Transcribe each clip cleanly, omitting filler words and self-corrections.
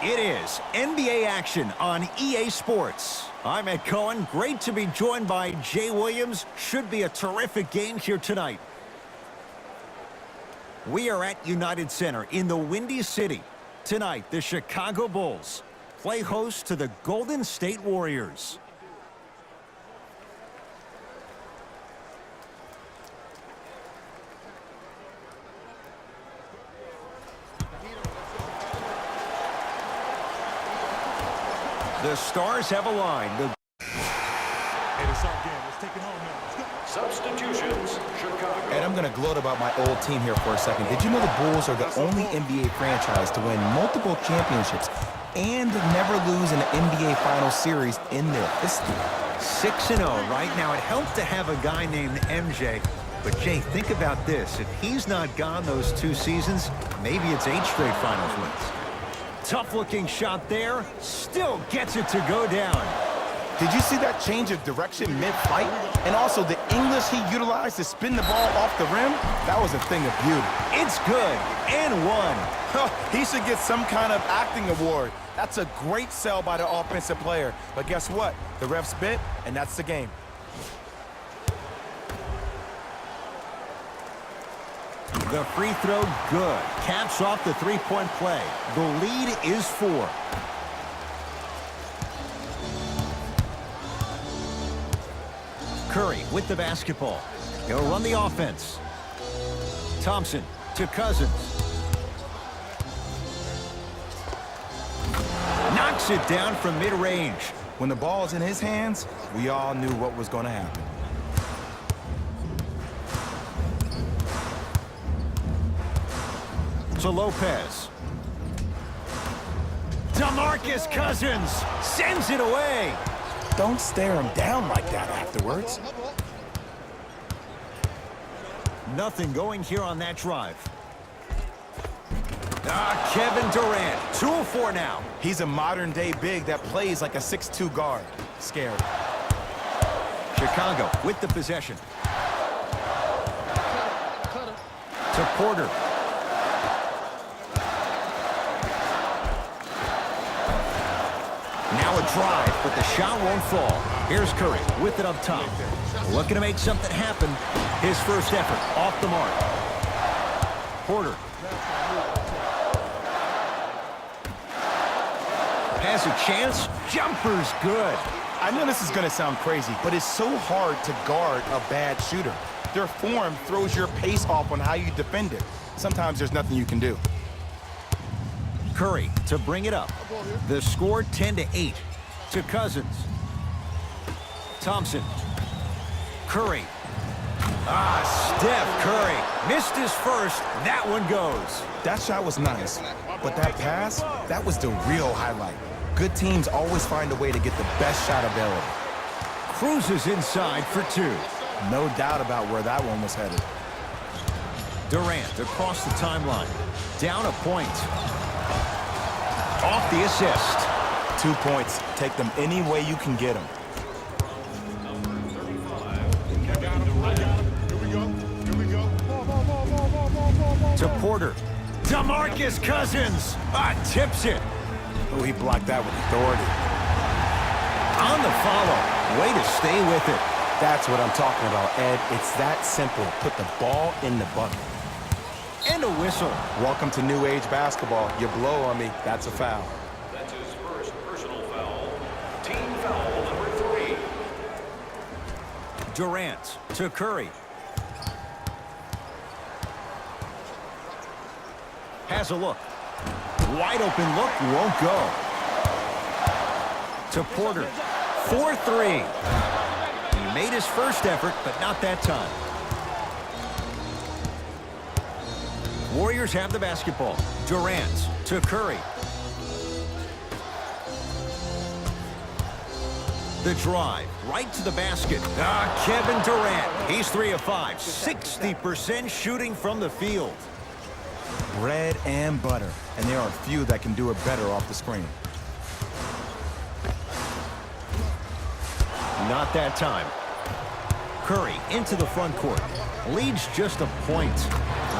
It is NBA action on EA Sports. I'm Ed Cohen. Great to be joined by Jay Williams. Should be a terrific game here tonight. We are at United Center in the Windy City. Tonight, the Chicago Bulls play host to the Golden State Warriors. The stars have aligned. Substitutions, Chicago. And I'm going to gloat about my old team here for a second. Did you know the Bulls are the only NBA franchise to win multiple championships and never lose an NBA Finals series in their history? 6-0 right now. It helped to have a guy named MJ. But, Jay, think about this. If he's not gone those 2 seasons, maybe it's 8 straight Finals wins. Tough-looking shot there. Still gets it to go down. Did you see that change of direction mid-flight? And also the English he utilized to spin the ball off the rim? That was a thing of beauty. It's good. And one. He should get some kind of acting award. That's a great sell by the offensive player. But guess what? The refs bit, and that's the game. The free throw, good. Caps off the three-point play. The lead is 4. Curry with the basketball. He'll run the offense. Thompson to Cousins. Knocks it down from mid-range. When the ball's in his hands, we all knew what was going to happen. To Lopez. DeMarcus Cousins sends it away. Don't stare him down like that afterwards. Nothing going here on that drive. Kevin Durant, 2 of 4 now. He's a modern-day big that plays like a 6'2 guard. Scary. Chicago with the possession. To Porter. Now a drive, but the shot won't fall. Here's Curry with it up top. Looking to make something happen. His first effort off the mark. Porter. Has a chance. Jumper's good. I know this is going to sound crazy, but it's so hard to guard a bad shooter. Their form throws your pace off on how you defend it. Sometimes there's nothing you can do. Curry to bring it up. The score 10-8 to Cousins. Thompson. Curry. Steph Curry missed his first. That one goes. That shot was nice, but that pass, that was the real highlight. Good teams always find a way to get the best shot available. Cruises inside for 2. No doubt about where that one was headed. Durant across the timeline. Down a point. Off the assist. 2 points. Take them any way you can get them. To Porter. DeMarcus Cousins. Tips it. Oh, he blocked that with authority. On the follow. Way to stay with it. That's what I'm talking about, Ed. It's that simple. Put the ball in the bucket. And a whistle. Welcome to new age basketball. You blow on me, that's a foul. That's his first personal foul. Team foul number 3. Durant to Curry. Has a look. Wide open look, won't go. To Porter. 4-3. He made his first effort, but not that time. Warriors have the basketball. Durant to Curry. The drive right to the basket. Kevin Durant. He's 3 of 5. 60% shooting from the field. Bread and butter. And there are few that can do it better off the screen. Not that time. Curry into the front court. Leads just a point.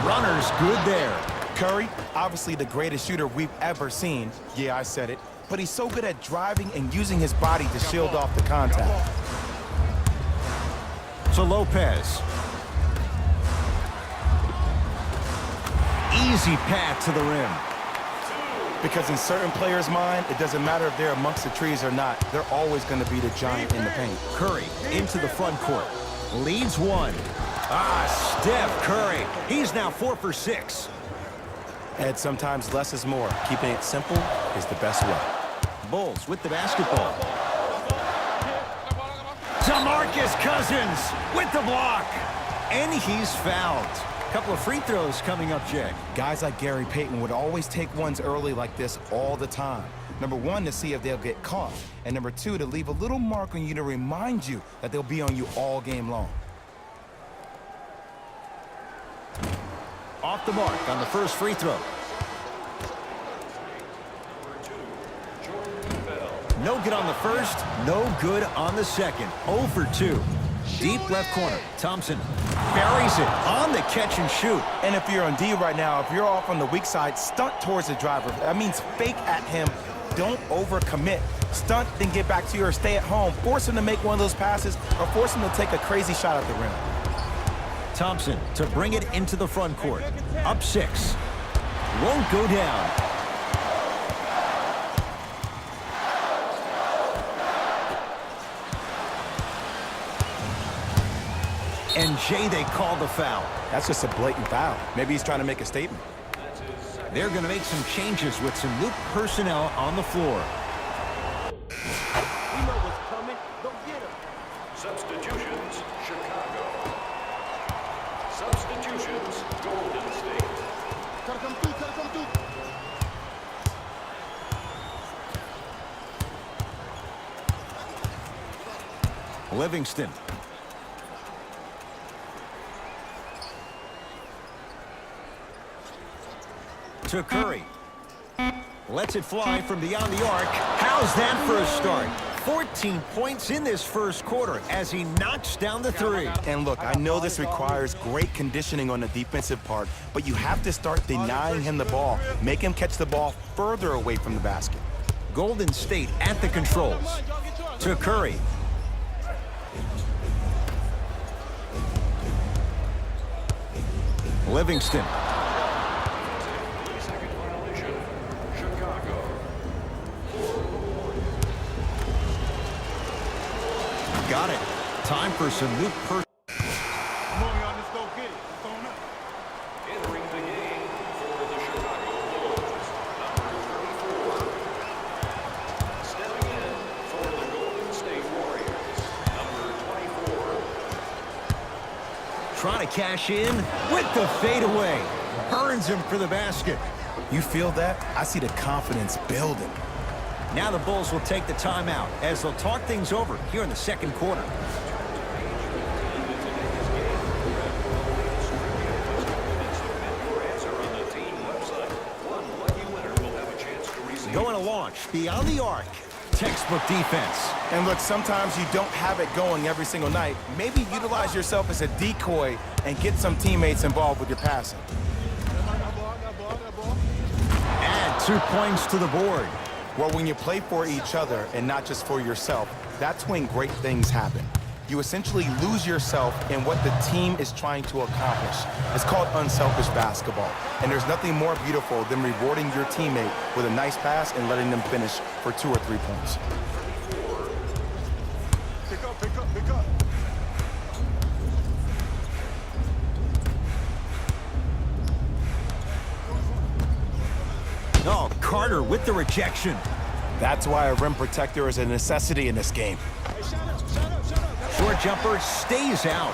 Runner's good there. Curry, obviously the greatest shooter we've ever seen. Yeah, I said it. But he's so good at driving and using his body to shield off the contact. To Lopez. Easy path to the rim. Because in certain players' mind, it doesn't matter if they're amongst the trees or not. They're always going to be the giant in the paint. Curry into the front court. Leads one. Steph Curry. He's now 4 for 6. And sometimes less is more. Keeping it simple is the best way. Bulls with the basketball. DeMarcus Cousins with the block. And he's fouled. Couple of free throws coming up, Jay. Guys like Gary Payton would always take ones early like this all the time. Number one, to see if they'll get caught. And number two, to leave a little mark on you to remind you that they'll be on you all game long. Off the mark on the first free throw. No good on the first, no good on the second. 0 for 2. Deep left corner. Thompson buries it on the catch and shoot. And if you're on D right now, if you're off on the weak side, stunt towards the driver. That means fake at him. Don't overcommit. Stunt, then get back to your stay at home. Force him to make one of those passes or force him to take a crazy shot at the rim. Thompson to bring it into the front court. Up 6. Won't go down. And Jay, they call the foul. That's just a blatant foul. Maybe he's trying to make a statement. They're going to make some changes with some new personnel on the floor. We know what's coming. Go get him. Substitutions, Chicago. Substitutions, Golden State. Gotta come through, gotta come through. Livingston. To Curry. Lets it fly from beyond the arc. How's that for a start? 14 points in this first quarter as he knocks down the three. And look, I know this requires great conditioning on the defensive part, but you have to start denying him the ball. Make him catch the ball further away from the basket. Golden State at the controls. To Curry. Livingston. Second violation, Chicago. Got it. Time for some new Come on, y'all, let's go get it. It's on up. Entering the game for the Chicago Bulls, number 34. Stepping in for the Golden State Warriors, number 24. Trying to cash in with the fadeaway. Burns him for the basket. You feel that? I see the confidence building. Now the Bulls will take the timeout as they'll talk things over here in the second quarter. Going to launch beyond the arc. Textbook defense. And look, sometimes you don't have it going every single night. Maybe utilize yourself as a decoy and get some teammates involved with your passing. Add 2 points to the board. Well, when you play for each other and not just for yourself, that's when great things happen. You essentially lose yourself in what the team is trying to accomplish. It's called unselfish basketball. And there's nothing more beautiful than rewarding your teammate with a nice pass and letting them finish for 2 or 3 points. Pick up, pick up, pick up. Oh, Carter with the rejection. That's why a rim protector is a necessity in this game. Hey, shut up, shut up, shut up. Short jumper stays out.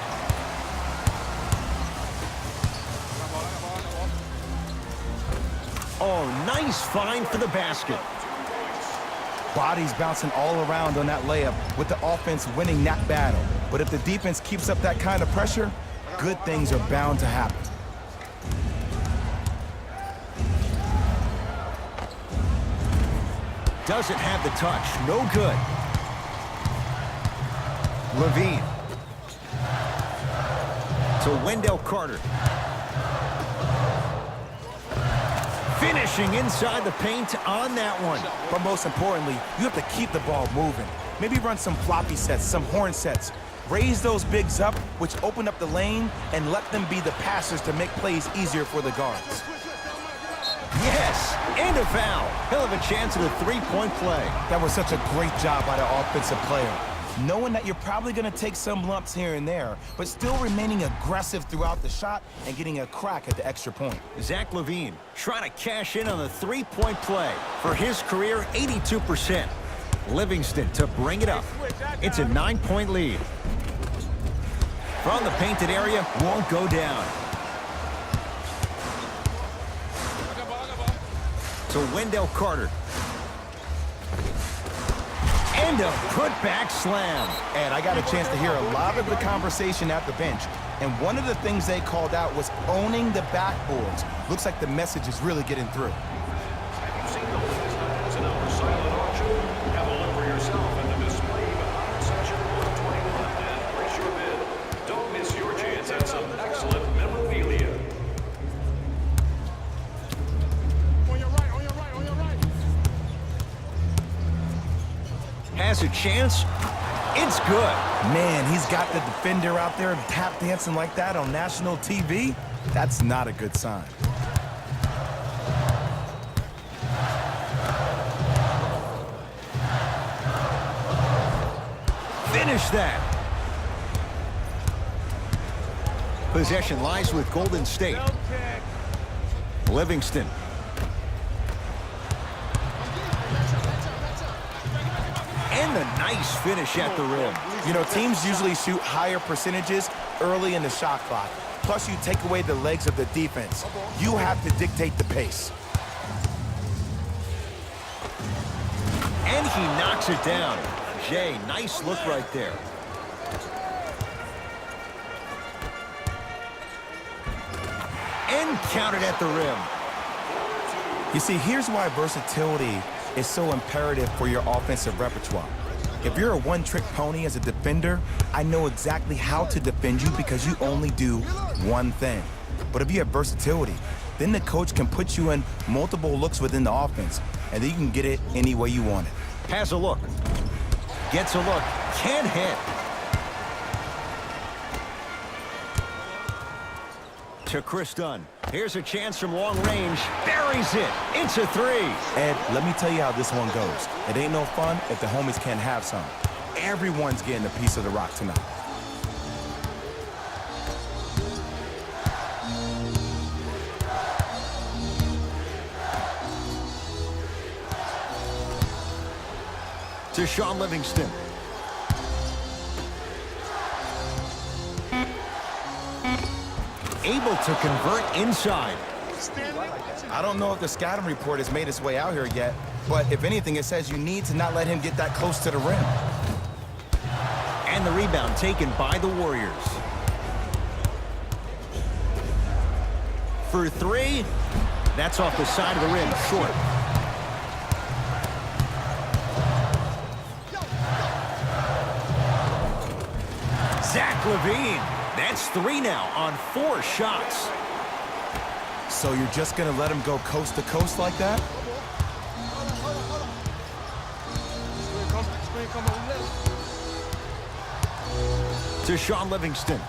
Oh, nice find for the basket. Bodies bouncing all around on that layup with the offense winning that battle. But if the defense keeps up that kind of pressure, good things are bound to happen. Doesn't have the touch. No good. Levine. To Wendell Carter. Finishing inside the paint on that one. But most importantly, you have to keep the ball moving. Maybe run some floppy sets, some horn sets. Raise those bigs up, which open up the lane, and let them be the passers to make plays easier for the guards. Yes, and a foul. He'll have a chance at a three-point play. That was such a great job by the offensive player. Knowing that you're probably going to take some lumps here and there, but still remaining aggressive throughout the shot and getting a crack at the extra point. Zach LaVine trying to cash in on the three-point play. For his career, 82%. Livingston to bring it up. It's a 9-point lead. From the painted area, won't go down. To Wendell Carter. And a putback slam. And I got a chance to hear a lot of the conversation at the bench. And one of the things they called out was owning the backboards. Looks like the message is really getting through. Have you seen the latest items in our silent auction? Have a look for yourself in the display behind section 121 and place your bid. Don't miss your chance at some excellent memorabilia. On your right, on your right, on your right. Has a chance. It's good. Man, he's got the defender out there tap dancing like that on national TV. That's not a good sign. Finish that. Possession lies with Golden State. Livingston. And a nice finish at the rim. You know, teams usually shoot higher percentages early in the shot clock. Plus, you take away the legs of the defense. You have to dictate the pace. And he knocks it down. Jay, nice look right there. And counted at the rim. You see, here's why versatility is so imperative for your offensive repertoire. If you're a one-trick pony as a defender, I know exactly how to defend you because you only do one thing. But if you have versatility, then the coach can put you in multiple looks within the offense, and then you can get it any way you want it. Has a look. Gets a look. Can't hit. To Chris Dunn. Here's a chance from long range. Buries it. It's a three. Ed, let me tell you how this one goes. It ain't no fun if the homies can't have some. Everyone's getting a piece of the rock tonight. To Shaun Livingston. Able to convert inside. I don't know if the scouting report has made its way out here yet, but if anything, it says you need to not let him get that close to the rim. And the rebound taken by the Warriors. For three, that's off the side of the rim, short. Zach LaVine. That's three now on 4 shots. So you're just gonna let him go coast to coast like that? Screen come on the left. To Shaun Livingston.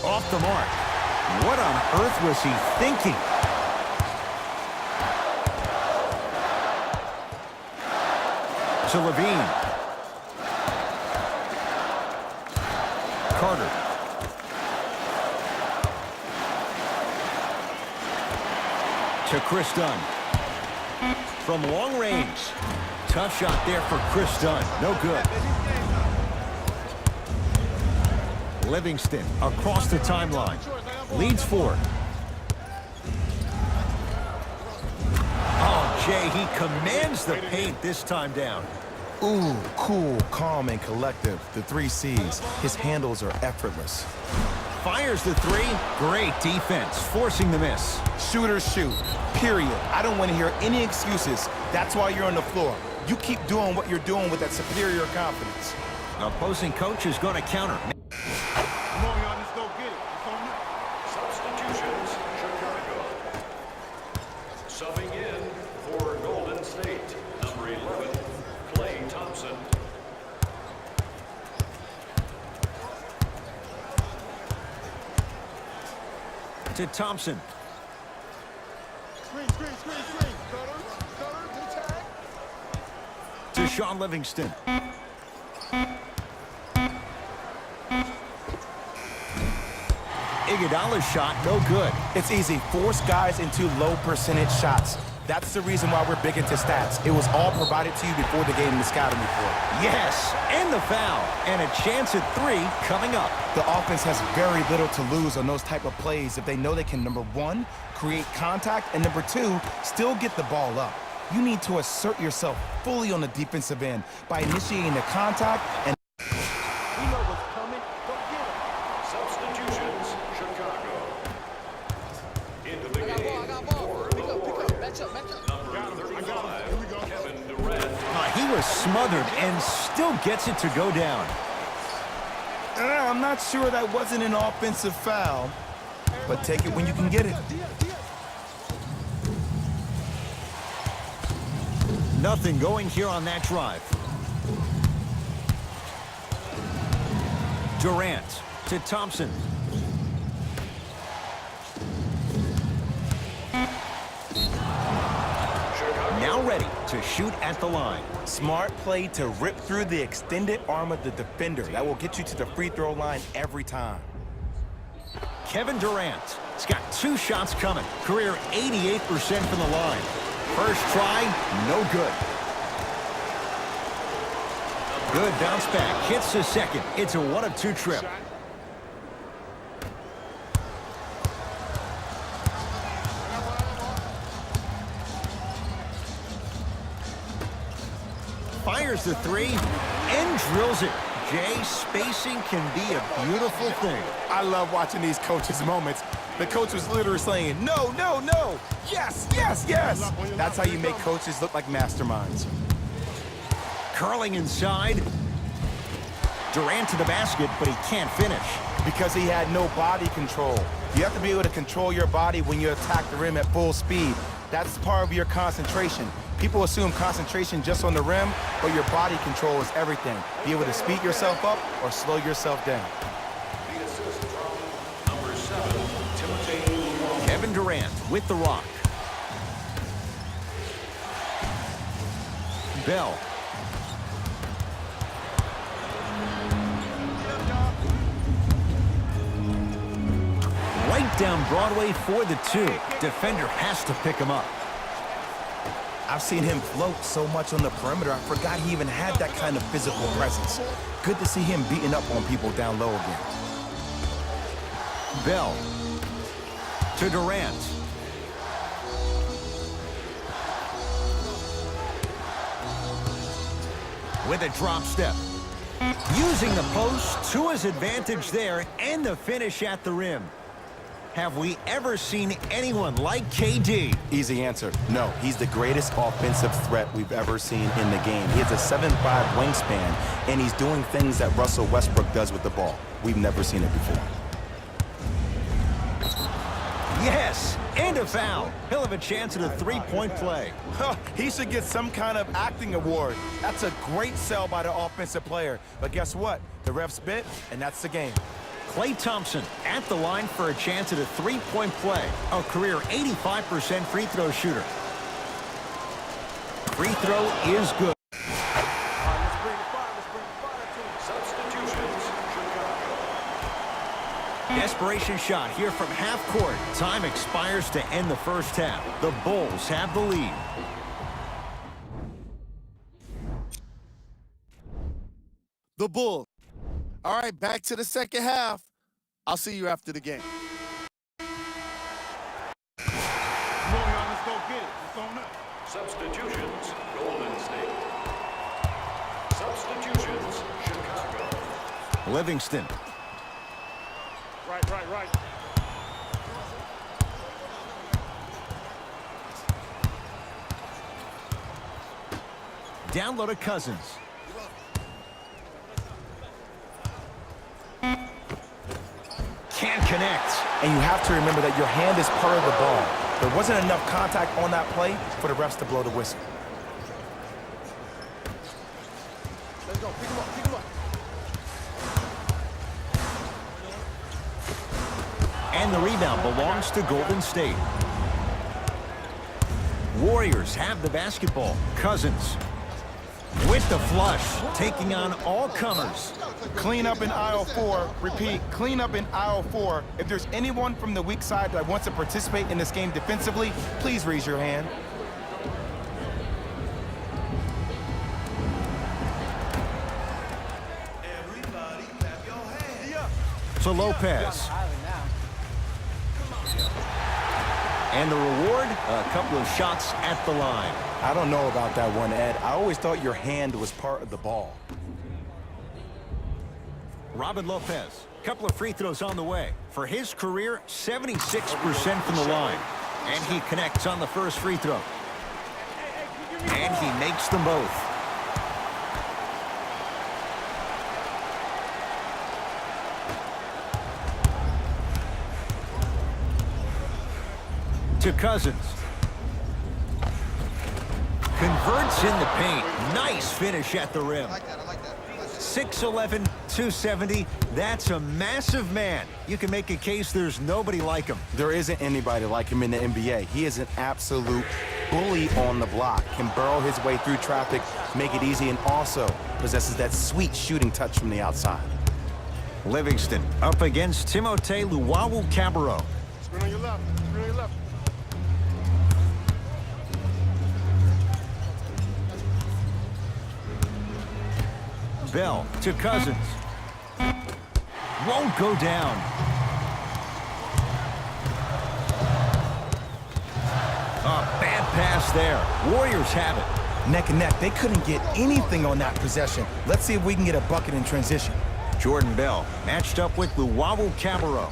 Off the mark. What on earth was he thinking? To LaVine. Carter. To Chris Dunn. From long range. Tough shot there for Chris Dunn. No good. Livingston across the timeline. Leads 4. Oh, Jay, he commands the paint this time down. Ooh, cool, calm, and collective. The 3 C's. His handles are effortless. Fires the 3. Great defense, forcing the miss. Shooters shoot, period. I don't want to hear any excuses. That's why you're on the floor. You keep doing what you're doing with that superior confidence. Opposing coach is going to counter. Come on, y'all. Let's go. to Thompson. Screen. Cutter to the tag. To Sean Livingston. Iguodala's shot, no good. It's easy. Force guys into low percentage shots. That's the reason why we're big into stats. It was all provided to you before the game in the scouting report. Yes, and the foul. And a chance at 3 coming up. The offense has very little to lose on those type of plays if they know they can, number 1, create contact, and number 2, still get the ball up. You need to assert yourself fully on the defensive end by initiating the contact and We know what's coming. Go get him. Substitutions, Chicago. Into the game for the Warriors. Number 35, Here we go. Kevin Durant. He was smothered and still gets it to go down. I'm not sure that wasn't an offensive foul, but take it when you can get it. Nothing going here on that drive. Durant to Thompson. Now ready to shoot at the line. Smart play to rip through the extended arm of the defender. That will get you to the free throw line every time. Kevin Durant. He's got 2 shots coming. Career 88% from the line. First try, no good. Good bounce back. Hits the second. It's a 1 of 2 trip. Fires the 3 and drills it. Jay, spacing can be a beautiful thing. I love watching these coaches' moments. The coach was literally saying, no, no, no, yes, yes, yes. That's how you make coaches look like masterminds. Curling inside. Durant to the basket, but he can't finish. Because he had no body control. You have to be able to control your body when you attack the rim at full speed. That's part of your concentration. People assume concentration just on the rim, but your body control is everything. Be able to speed yourself up or slow yourself down. The assist from number 7, Timothy. Kevin Durant with the rock. Bell. Right down Broadway for the 2. Defender has to pick him up. I've seen him float so much on the perimeter, I forgot he even had that kind of physical presence. Good to see him beating up on people down low again. Bell to Durant. With a drop step. Using the post to his advantage there and the finish at the rim. Have we ever seen anyone like KD? Easy answer, no. He's the greatest offensive threat we've ever seen in the game. He has a 7'5" wingspan, and he's doing things that Russell Westbrook does with the ball. We've never seen it before. Yes, and a foul. He'll have a chance at a 3-point play. He should get some kind of acting award. That's a great sell by the offensive player. But guess what? The ref spit, and that's the game. Klay Thompson at the line for a chance at a 3-point play. A career 85% free throw shooter. Free throw is good. Substitutions, Chicago. Desperation shot here from half court. Time expires to end the first half. The Bulls have the lead. The Bulls. All right, back to the second half. I'll see you after the game. Come on, y'all. Let's go get it. It's on up. Substitutions, Golden State. Substitutions, Chicago. Livingston. Right. Down low to Cousins. Can't connect. And you have to remember that your hand is part of the ball. There wasn't enough contact on that play for the refs to blow the whistle. Let's go. Pick him up. And the rebound belongs to Golden State. Warriors have the basketball. Cousins with the flush, taking on all comers. Clean up in aisle 4. Repeat, clean up in aisle 4. If there's anyone from the weak side that wants to participate in this game defensively, please raise your hand. To Lopez. And the reward, a couple of shots at the line. I don't know about that one, Ed. I always thought your hand was part of the ball. Robin Lopez, couple of free throws on the way. For his career, 76% from the line. And he connects on the first free throw. And he makes them both. To Cousins. Converts in the paint. Nice finish at the rim. 6'11", 270. That's a massive man. You can make a case there's nobody like him. There isn't anybody like him in the NBA. He is an absolute bully on the block. Can burrow his way through traffic, make it easy, and also possesses that sweet shooting touch from the outside. Livingston up against Timothé Luwawu-Cabarrot. Screen on your left. Screen on your left. Bell to Cousins. Won't go down. A bad pass there. Warriors have it. Neck and neck. They couldn't get anything on that possession. Let's see if we can get a bucket in transition. Jordan Bell matched up with Luwawu-Cabarrot.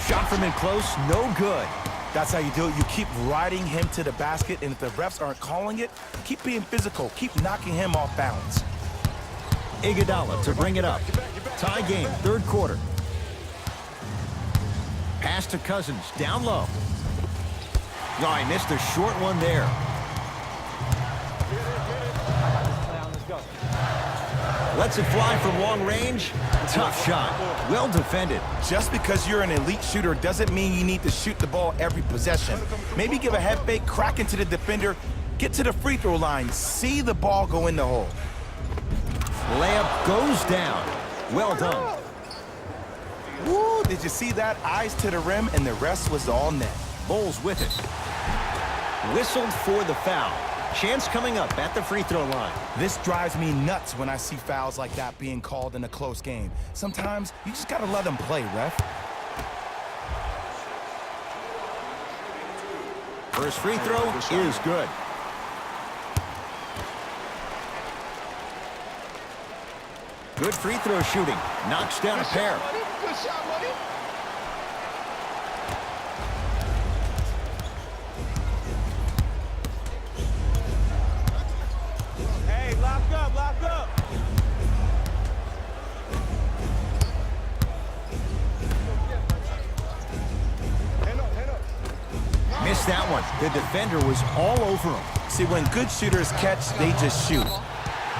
Shot from in close, no good. That's how you do it. You keep riding him to the basket, and if the refs aren't calling it, keep being physical. Keep knocking him off balance. Iguodala to bring it up. Tie game, third quarter. Pass to Cousins, down low. Oh, he missed a short one there. Lets it fly from long range. Tough shot. Well defended. Just because you're an elite shooter doesn't mean you need to shoot the ball every possession. Maybe give a head fake, crack into the defender, get to the free throw line, see the ball go in the hole. Layup goes down. Well done. Woo, did you see that? Eyes to the rim, and the rest was all net. Bulls with it. Whistled for the foul. Chance coming up at the free throw line. This drives me nuts when I see fouls like that being called in a close game. Sometimes you just gotta let them play, ref. First free throw is good. Good free throw shooting. Knocks down a pair. Good shot, buddy. Hey, lock up, lock up. Hand up. Missed that one. The defender was all over him. See, when good shooters catch, they just shoot.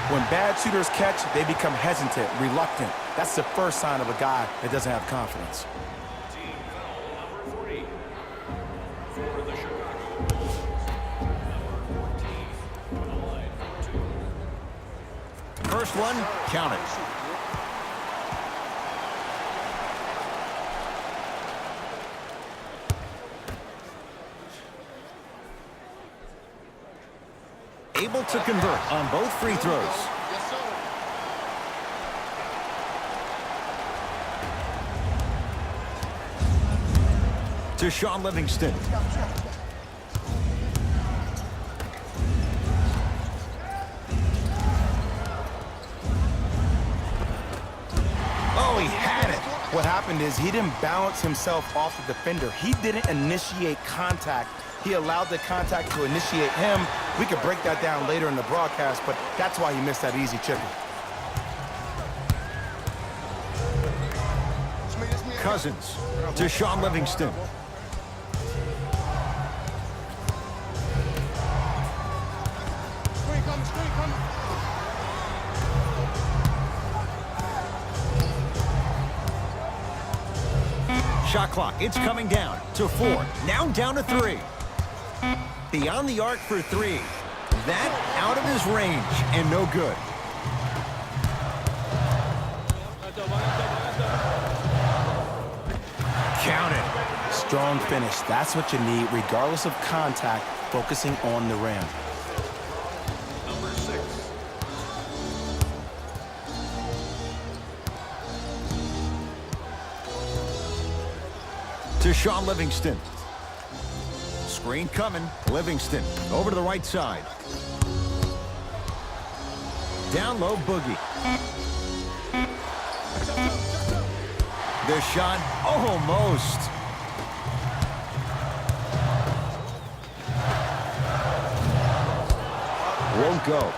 When bad shooters catch, they become hesitant, reluctant. That's the first sign of a guy that doesn't have confidence. Team foul number 3 for the Chicago Bulls. Number 14 on the line for 2. First one, count it. Able to convert on both free throws. Yes, sir. To Shaun Livingston. Oh, he had it. What happened is he didn't balance himself off the defender. He didn't initiate contact. He allowed the contact to initiate him. We could break that down later in the broadcast, but that's why he missed that easy chipper. Cousins to Shaun Livingston. Screen coming, screen coming. Shot clock, it's coming down to 4. Now down to 3. Beyond the arc for 3. That out of his range and no good. Count it. Strong finish. That's what you need, regardless of contact, focusing on the rim. Number 6. To Shaun Livingston. Screen coming. Livingston over to the right side. Down low, Boogie. The shot almost. Won't go.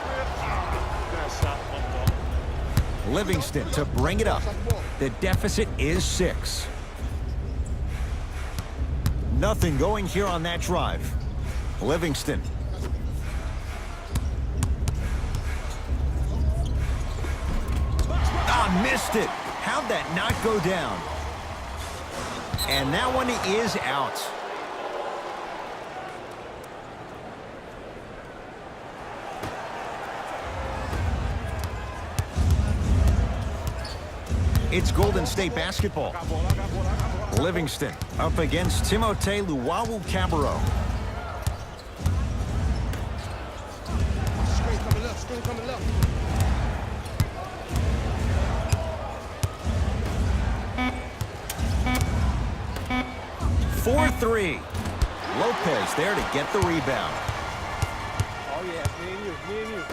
Livingston to bring it up. The deficit is 6. Nothing going here on that drive. Livingston. Ah, missed it. How'd that not go down? And that one is out. It's Golden State basketball. Livingston up against Timothé Luwawu-Cabarrot. Screen coming left. 4-3. Lopez there to get the rebound. Oh, yeah, me and you.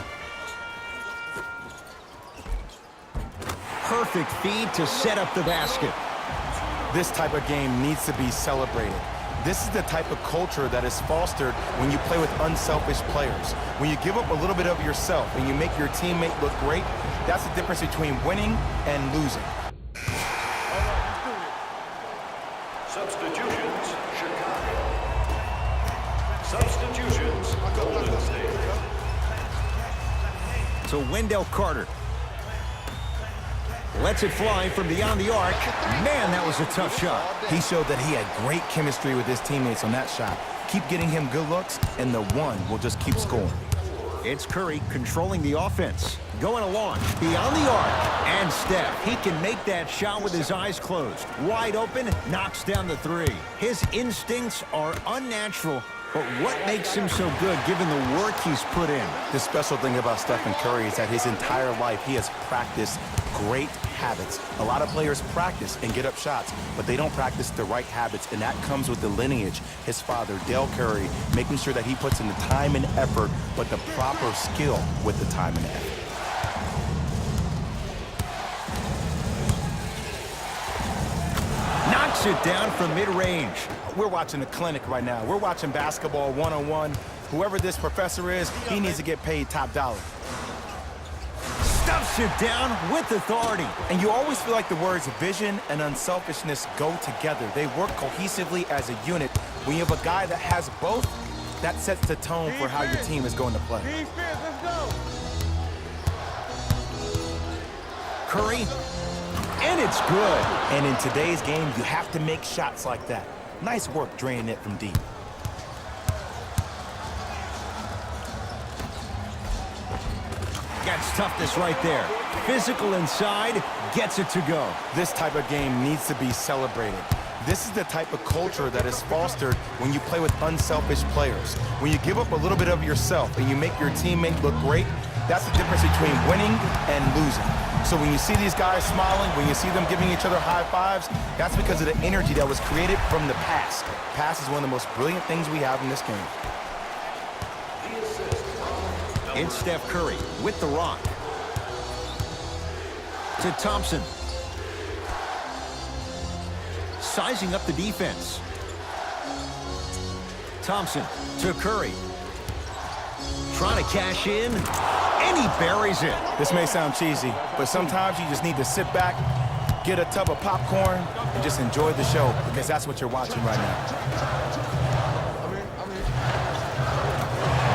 Perfect feed to set up the basket. This type of game needs to be celebrated. This is the type of culture that is fostered when you play with unselfish players. When you give up a little bit of yourself and you make your teammate look great, that's the difference between winning and losing. Substitutions, Chicago. Substitutions, Golden State. To Wendell Carter. Lets it fly from beyond the arc. Man, that was a tough shot. He showed that he had great chemistry with his teammates on that shot. Keep getting him good looks, and the one will just keep scoring. It's Curry controlling the offense. Going to launch beyond the arc. And Steph, he can make that shot with his eyes closed. Wide open, knocks down the 3. His instincts are unnatural, but what makes him so good given the work he's put in? The special thing about Stephen Curry is that his entire life he has practiced great habits. A lot of players practice and get up shots, but they don't practice the right habits, and that comes with the lineage. His father, Dell Curry, making sure that he puts in the time and effort, but the proper skill with the time and effort. Knocks it down from mid-range. We're watching a clinic right now. We're watching basketball one-on-one. Whoever this professor is, he needs to get paid top dollar. Stuffs it down with authority. And you always feel like the words vision and unselfishness go together. They work cohesively as a unit. When you have a guy that has both, that sets the tone for how your team is going to play. Defense, let's go. Curry, and it's good. And in today's game, you have to make shots like that. Nice work draining it from deep. Got toughness right there. Physical inside, gets it to go. This type of game needs to be celebrated. This is the type of culture that is fostered when you play with unselfish players. When you give up a little bit of yourself and you make your teammate look great, that's the difference between winning and losing. So when you see these guys smiling, when you see them giving each other high fives, that's because of the energy that was created from the pass. Pass is one of the most brilliant things we have in this game. It's Steph Curry with the rock. To Thompson. Sizing up the defense. Thompson to Curry. Trying to cash in, and he buries it. This may sound cheesy, but sometimes you just need to sit back, get a tub of popcorn, and just enjoy the show, because that's what you're watching right now.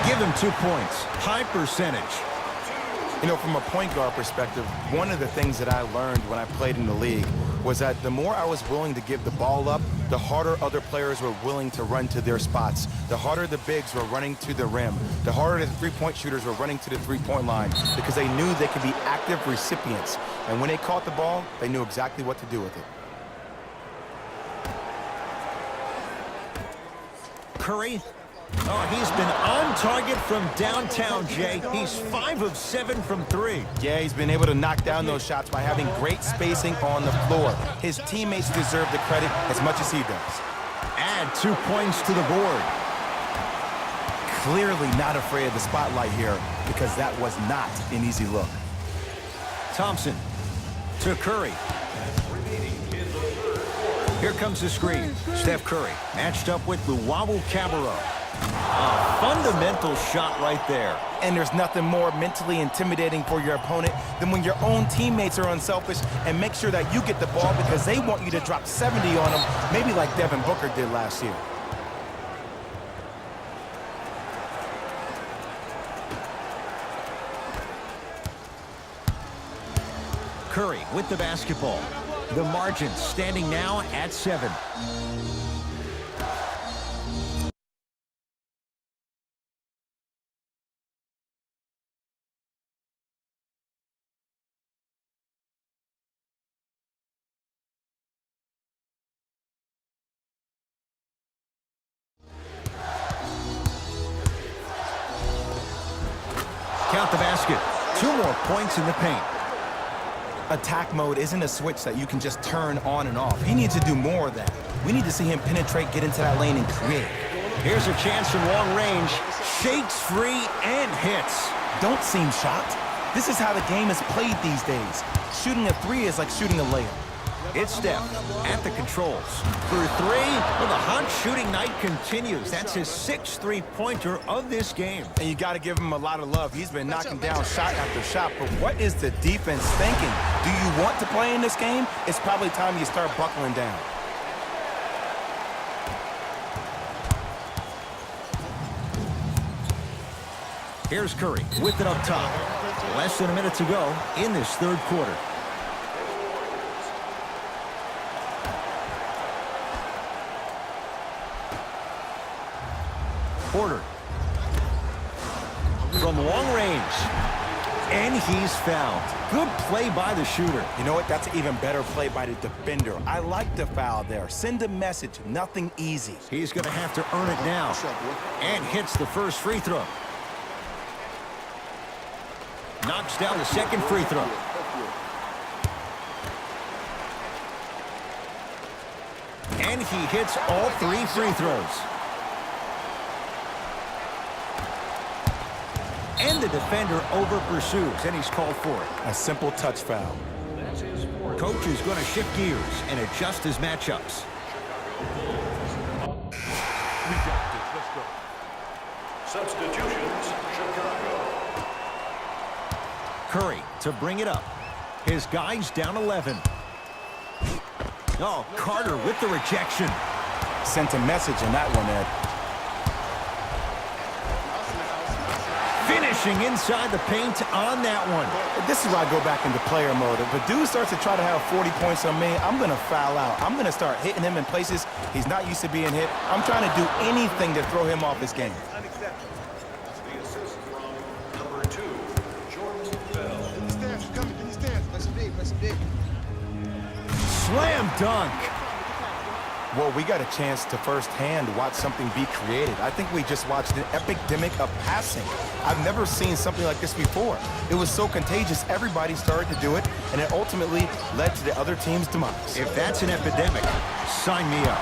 Give him 2 points. High percentage. You know, from a point guard perspective, one of the things that I learned when I played in the league was that the more I was willing to give the ball up, the harder other players were willing to run to their spots. The harder the bigs were running to the rim. The harder the three-point shooters were running to the three-point line because they knew they could be active recipients. And when they caught the ball, they knew exactly what to do with it. Curry. Oh, he's been on target from downtown, Jay. He's 5 of 7 from 3. Yeah, he's been able to knock down those shots by having great spacing on the floor. His teammates deserve the credit as much as he does. Add 2 points to the board. Clearly not afraid of the spotlight here because that was not an easy look. Thompson to Curry. Here comes the screen. Steph Curry matched up with Luwawu Cabarrot. A fundamental shot right there. And there's nothing more mentally intimidating for your opponent than when your own teammates are unselfish and make sure that you get the ball because they want you to drop 70 on them, maybe like Devin Booker did last year. Curry with the basketball. The margin standing now at 7. Count the basket. 2 more points in the paint. Attack mode isn't a switch that you can just turn on and off. He needs to do more of that. We need to see him penetrate, get into that lane, and create. Here's a chance from long range. Shakes free and hits. Don't seem shocked. This is how the game is played these days. Shooting a 3 is like shooting a layup. It's Steph at the controls. For 3, well, the hot shooting night continues. That's his 6th three-pointer of this game. And you got to give him a lot of love. He's been knocking down shot after shot. But what is the defense thinking? Do you want to play in this game? It's probably time you start buckling down. Here's Curry with it up top. Less than a minute to go in this 3rd quarter. Porter from long range, and he's fouled. Good play by the shooter. You know what? That's an even better play by the defender. I like the foul there. Send a message. Nothing easy. He's going to have to earn it now, and hits the first free throw. Knocks down the 2nd free throw. And he hits all 3 free throws. And the defender over pursues, and he's called for it. A simple touch foul. Coach is going to shift gears and adjust his matchups. We got this. Let's go. Substitutions, Chicago. Curry to bring it up. His guy's down 11. Oh, Carter with the rejection. Sent a message in that one, Ed. Finishing inside the paint on that one. This is why I go back into player mode. If a dude starts to try to have 40 points on me, I'm going to foul out. I'm going to start hitting him in places he's not used to being hit. I'm trying to do anything to throw him off his game. The assist from number 2, Jordan Bell. Can you stand? Come in. Can you stand? Play some deep. Play some deep. Slam dunk. Well, we got a chance to firsthand watch something be created. I think we just watched an epidemic of passing. I've never seen something like this before. It was so contagious, everybody started to do it, and it ultimately led to the other team's demise. If that's an epidemic, sign me up.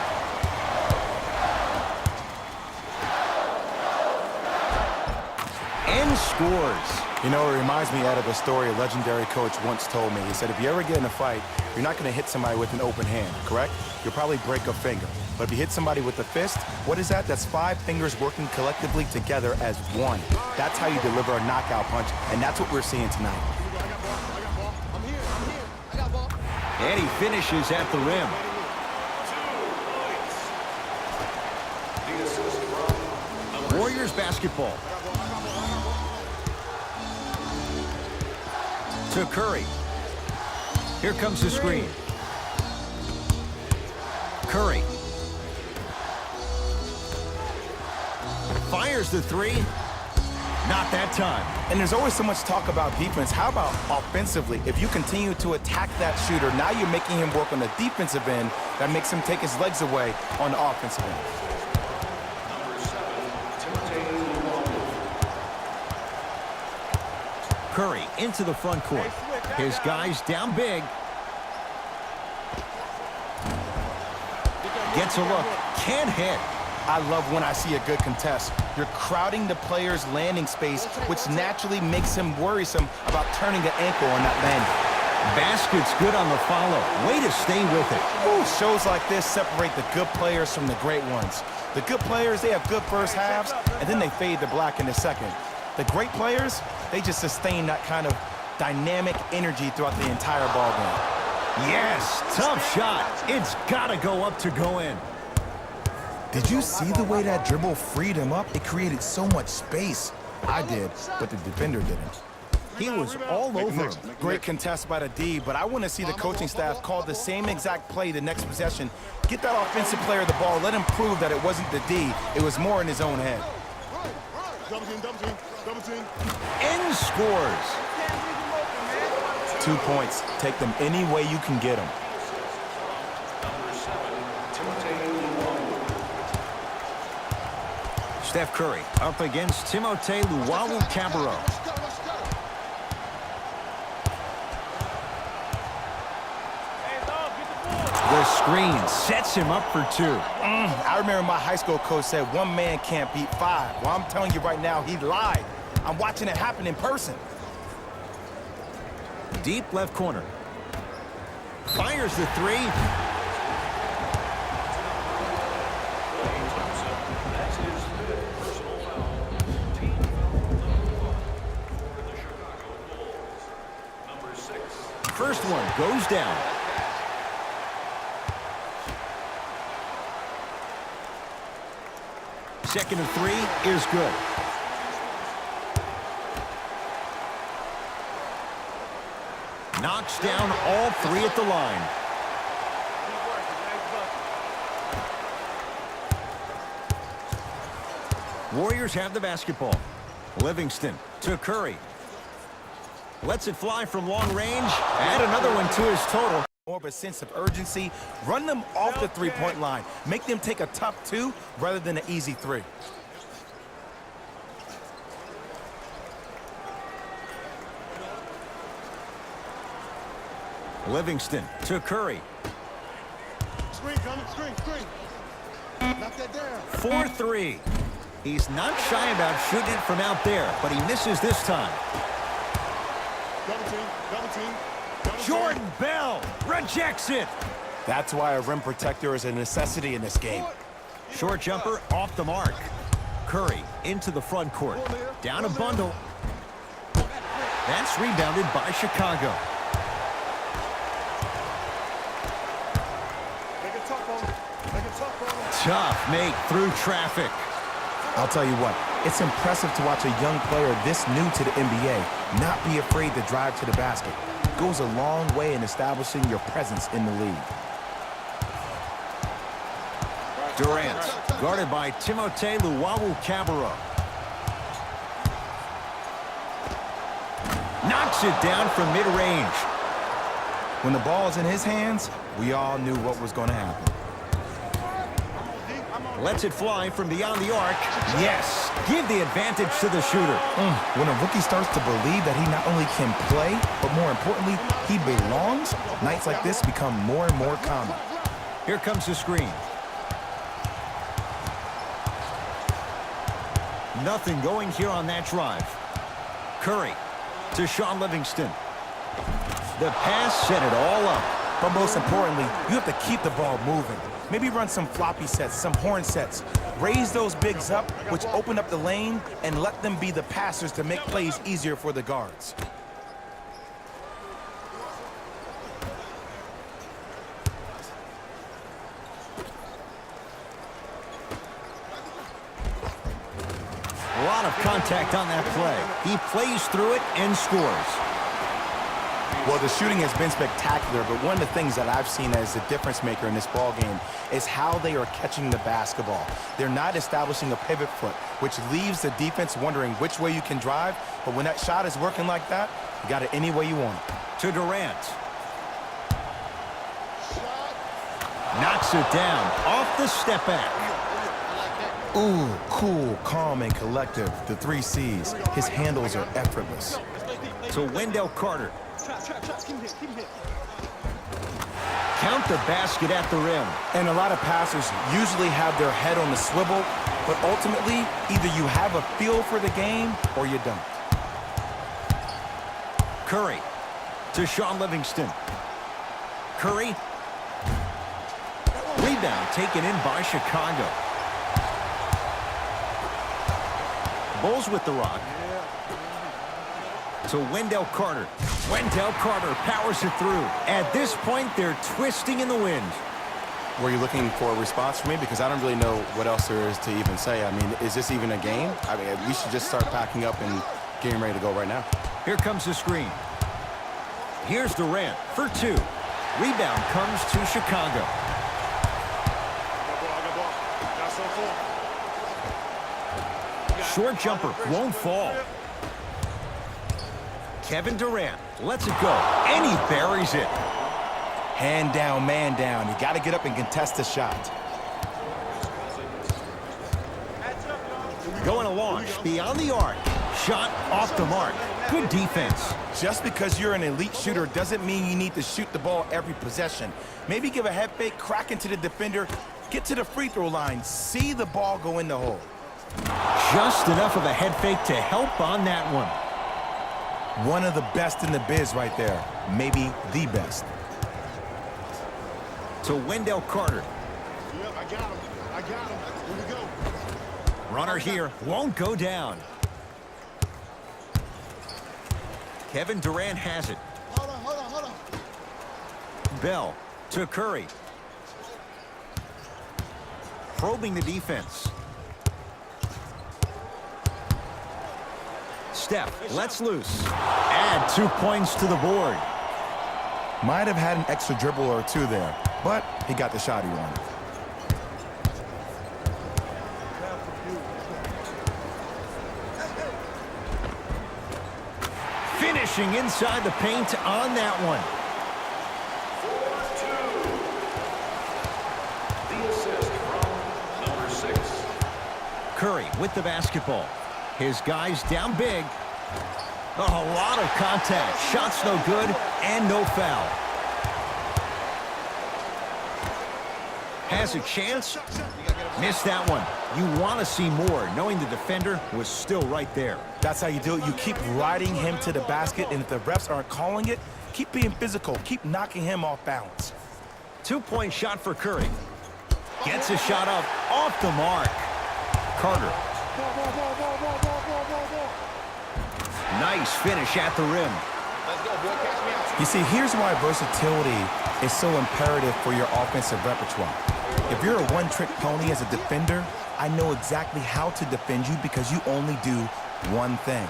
And scores. You know, it reminds me, Ed, of a story a legendary coach once told me. He said, if you ever get in a fight, you're not going to hit somebody with an open hand, correct? You'll probably break a finger. But if you hit somebody with a fist, what is that? That's 5 fingers working collectively together as one. That's how you deliver a knockout punch, and that's what we're seeing tonight. I'm here. I got ball. And he finishes at the rim. 2 points. The assist from number Warriors basketball. to Curry. Here comes the screen. Curry. Fires the three. Not that time. And there's always so much talk about defense. How about offensively? If you continue to attack that shooter, now you're making him work on the defensive end. That makes him take his legs away on the offensive end. Curry into the front court. His guys down big. Gets a look. Can't hit. I love when I see a good contest. You're crowding the player's landing space, which naturally makes him worrisome about turning the ankle on that landing. Basket's good on the follow. Way to stay with it. Ooh, shows like this separate the good players from the great ones. The good players, they have good first halves, and then they fade to black in the second. The great players, they just sustain that kind of dynamic energy throughout the entire ball game. Yes, tough shot. It's got to go up to go in. Did you see the way that dribble freed him up? It created so much space. I did, but the defender didn't. He was all over him. Great contest by the D, but I want to see the coaching staff call the same exact play the next possession. Get that offensive player the ball. Let him prove that it wasn't the D. It was more in his own head. Double team, double team, double team. And scores. 2 points. Take them any way you can get them. Steph Curry up against Timothé Luwawu-Cabarrot. The screen sets him up for two. I remember my high school coach said one man can't beat five. Well, I'm telling you right now, he lied. I'm watching it happen in person. Deep left corner. Fires the three. That's his fifth personal foul. Team foul number 5 for the Chicago Bulls. Number 6. First one goes down. Second and three is good. Knocks down all three at the line. Warriors have the basketball. Livingston to Curry. Lets it fly from long range. Add another one to his total. More of a sense of urgency. Run them off the three-point line. Make them take a tough two rather than an easy three. Livingston to Curry. Screen coming, screen. Knock that down. 4-3. He's not shy about shooting it from out there, but he misses this time. Double team, double team. Double team. Jordan Bell rejects it. That's why a rim protector is a necessity in this game. Short jumper off the mark. Curry into the front court. Down a bundle. That's rebounded by Chicago. Make it tough on him. Make it tough on him. Tough make through traffic. I'll tell you what, it's impressive to watch a young player this new to the NBA not be afraid to drive to the basket. It goes a long way in establishing your presence in the league. Durant, guarded by Timothé Luwawu-Cabarrot. Knocks it down from mid-range. When the ball's in his hands, we all knew what was going to happen. Lets it fly from beyond the arc. Yes, give the advantage to the shooter. When a rookie starts to believe that he not only can play, but more importantly, he belongs, nights like this become more and more common. Here comes the screen. Nothing going here on that drive. Curry to Shaun Livingston. The pass set it all up. But most importantly, you have to keep the ball moving. Maybe run some floppy sets, some horn sets. Raise those bigs up, which open up the lane, and let them be the passers to make plays easier for the guards. A lot of contact on that play. He plays through it and scores. Well, the shooting has been spectacular, but one of the things that I've seen as the difference maker in this ball game is how they are catching the basketball. They're not establishing a pivot foot, which leaves the defense wondering which way you can drive, but when that shot is working like that, you got it any way you want it. To Durant. Knocks it down off the step back. Ooh, cool, calm, and collective. The 3 C's. His handles are effortless. To Wendell Carter. Count the basket at the rim. And a lot of passers usually have their head on the swivel, but ultimately, either you have a feel for the game or you don't. Curry to Shaun Livingston. Curry. Rebound taken in by Chicago. Bulls with the rock. To Wendell Carter. Wendell Carter powers it through. At this point, they're twisting in the wind. Were you looking for a response from me? Because I don't really know what else there is to even say. I mean, is this even a game? I mean, we should just start packing up and getting ready to go right now. Here comes the screen. Here's Durant for 2. Rebound comes to Chicago. Short jumper won't fall. Kevin Durant lets it go, and he buries it. Hand down, man down. You got to get up and contest the shot. Going to launch beyond the arc. Shot off the mark. Good defense. Just because you're an elite shooter doesn't mean you need to shoot the ball every possession. Maybe give a head fake, crack into the defender, get to the free throw line, see the ball go in the hole. Just enough of a head fake to help on that one. One of the best in the biz right there. Maybe the best. To Wendell Carter. Yep, I got him. I got him. Here we go. Runner here won't go down. Kevin Durant has it. Hold on. Bell to Curry. Probing the defense. Steph lets loose. Add 2 points to the board. Might have had an extra dribble or 2 there, but he got the shot he wanted. Finishing inside the paint on that one. 4-2. The assist from number 6. Curry with the basketball. His guys down big. A lot of contact. Shots no good and no foul. Has a chance. Missed that one. You want to see more, knowing the defender was still right there. That's how you do it. You keep riding him to the basket, and if the refs aren't calling it, keep being physical. Keep knocking him off balance. 2-point shot for Curry. Gets a shot up off the mark. Carter. Nice finish at the rim. You see, here's why versatility is so imperative for your offensive repertoire. If you're a one-trick pony as a defender, I know exactly how to defend you because you only do one thing.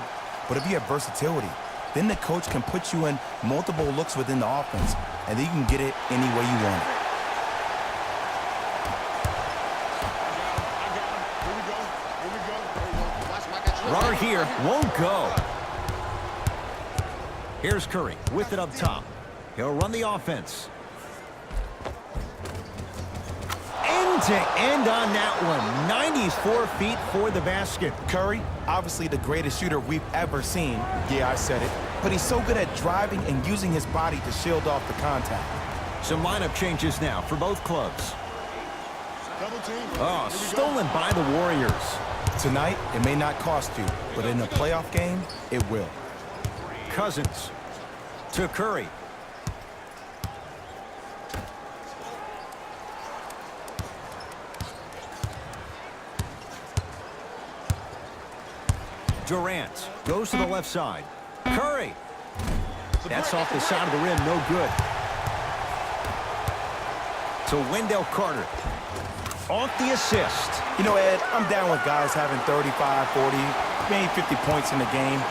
But if you have versatility, then the coach can put you in multiple looks within the offense, and then you can get it any way you want it. Runner here won't go. Here's Curry with it up top. He'll run the offense. End to end on that one. 94 feet for the basket. Curry, obviously the greatest shooter we've ever seen. Yeah, I said it. But he's so good at driving and using his body to shield off the contact. Some lineup changes now for both clubs. Double team. Oh, stolen by the Warriors. Tonight, it may not cost you, but in a playoff game, it will. Cousins to Curry. Durant goes to the left side. Curry. That's off the side of the rim, no good. To Wendell Carter. Off the assist. You know, Ed, I'm down with guys having 35, 40, maybe 50 points in the game.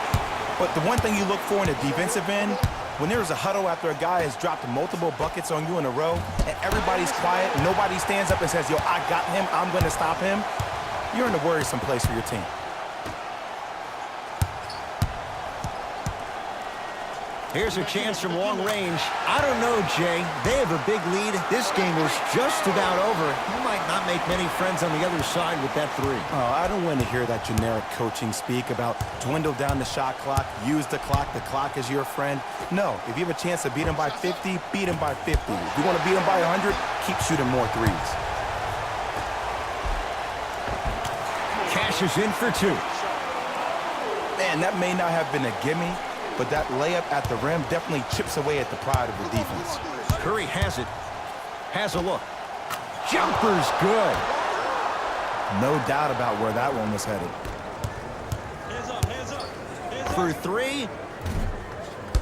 But the one thing you look for in the defensive end, When there's a huddle after a guy has dropped multiple buckets on you in a row, and everybody's quiet, nobody stands up and says, yo, I got him, I'm going to stop him, you're in a worrisome place for your team. Here's a chance from long range. I don't know, Jay. They have a big lead. This game is just about over. You might not make many friends on the other side with that three. Oh, I don't want to hear that generic coaching speak about dwindle down the shot clock, use the clock is your friend. No, if you have a chance to beat him by 50, beat him by 50. If you want to beat him by 100, keep shooting more threes. Cash is in for two. Man, that may not have been a gimme, but that layup at the rim definitely chips away at the pride of the defense. Curry has it. Has a look. Jumper's good. No doubt about where that one was headed. For three.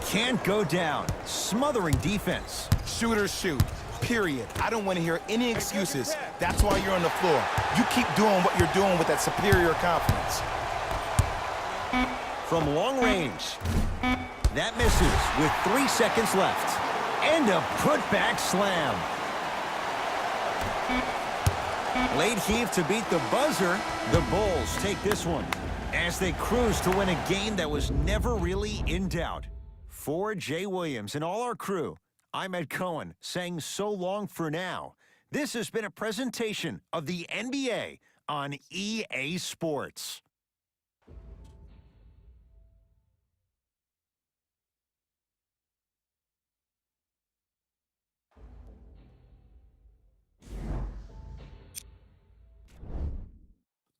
Can't go down. Smothering defense. Shooters shoot, period. I don't want to hear any excuses. That's why you're on the floor. You keep doing what you're doing with that superior confidence. From long range. That misses with 3 seconds left. And a putback slam. Late heave to beat the buzzer. The Bulls take this one as they cruise to win a game that was never really in doubt. For Jay Williams and all our crew, I'm Ed Cohen saying so long for now. This has been a presentation of the NBA on EA Sports.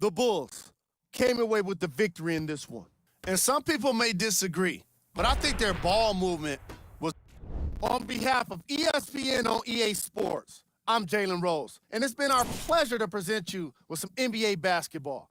The Bulls came away with the victory in this one. And some people may disagree, but I think their ball movement was on behalf of ESPN on EA Sports. I'm Jalen Rose, and it's been our pleasure to present you with some NBA basketball.